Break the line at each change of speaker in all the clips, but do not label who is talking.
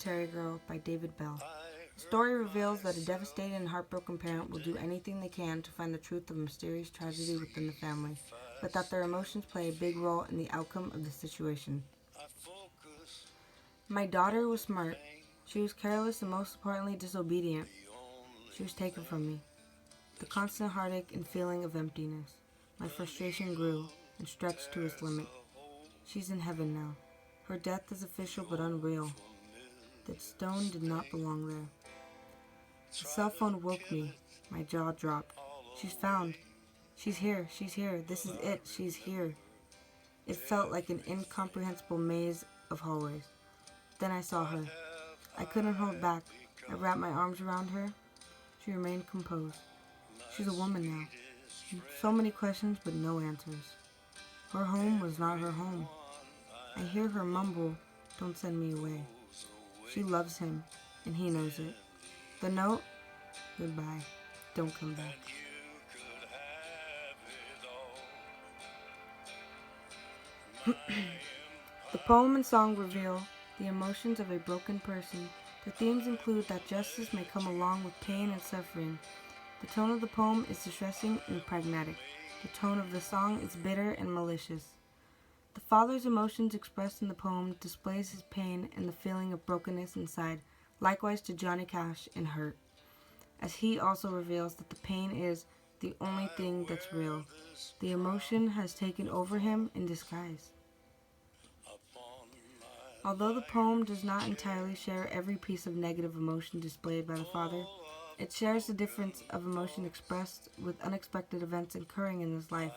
Cemetery Girl by David Bell. The story reveals that a devastated and heartbroken parent will do anything they can to find the truth of a mysterious tragedy within the family, but that their emotions play a big role in the outcome of the situation. My daughter was smart. She was careless and most importantly disobedient. She was taken from me. The constant heartache and feeling of emptiness. My frustration grew and stretched to its limit. She's in heaven now. Her death is official but unreal. That stone did not belong there. The cell phone woke me. My jaw dropped. She's found. She's here. She's here. This is it. She's here. It felt like an incomprehensible maze of hallways. Then I saw her. I couldn't hold back. I wrapped my arms around her. She remained composed. She's a woman now. So many questions, but no answers. Her home was not her home. I hear her mumble, "Don't send me away." She loves him, and he knows it. The note? Goodbye. Don't come back. The poem and song reveal the emotions of a broken person. The themes include that justice may come along with pain and suffering. The tone of the poem is distressing and pragmatic. The tone of the song is bitter and malicious. The father's emotions expressed in the poem displays his pain and the feeling of brokenness inside, likewise to Johnny Cash in Hurt, as he also reveals that the pain is the only thing that's real. The emotion has taken over him in disguise. Although the poem does not entirely share every piece of negative emotion displayed by the father, it shares the difference of emotion expressed with unexpected events occurring in his life.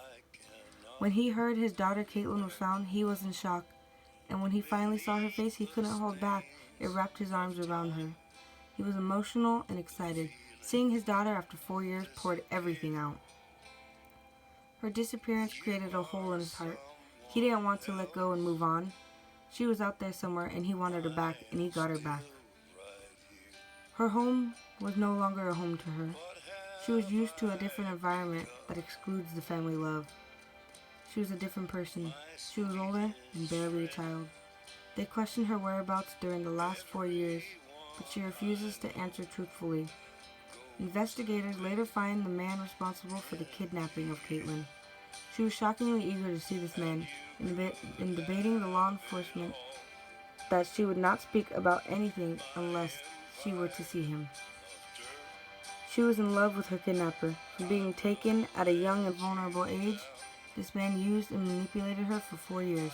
When he heard his daughter Caitlin was found, he was in shock, and when he finally saw her face, he couldn't hold back. It wrapped his arms around her. He was emotional and excited. Seeing his daughter after 4 years poured everything out. Her disappearance created a hole in his heart. He didn't want to let go and move on. She was out there somewhere, and he wanted her back, and he got her back. Her home was no longer a home to her. She was used to a different environment that excludes the family love. She was a different person. She was older and barely a child. They questioned her whereabouts during the last 4 years, but she refuses to answer truthfully. Investigators later find the man responsible for the kidnapping of Caitlin. She was shockingly eager to see this man, in debating the law enforcement that she would not speak about anything unless she were to see him. She was in love with her kidnapper. From being taken at a young and vulnerable age, this man used and manipulated her for 4 years.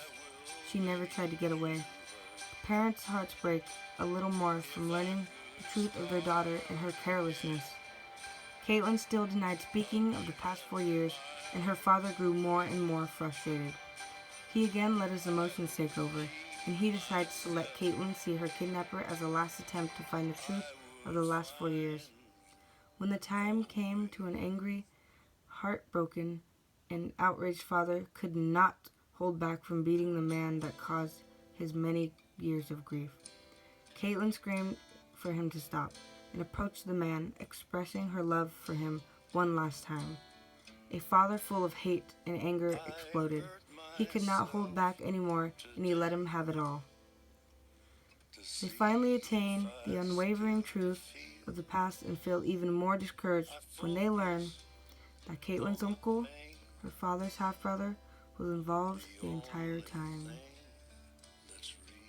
She never tried to get away. The parents' hearts break a little more from learning the truth of their daughter and her carelessness. Caitlin still denied speaking of the past 4 years, and her father grew more and more frustrated. He again let his emotions take over, and he decides to let Caitlin see her kidnapper as a last attempt to find the truth of the last 4 years. When the time came to an angry, heartbroken, and outraged father could not hold back from beating the man that caused his many years of grief. Caitlin screamed for him to stop and approached the man, expressing her love for him one last time. A father full of hate and anger exploded. He could not hold back anymore, and he let him have it all. They finally attain the unwavering truth of the past and feel even more discouraged when they learn that Caitlin's uncle, her father's half-brother, was involved the entire time.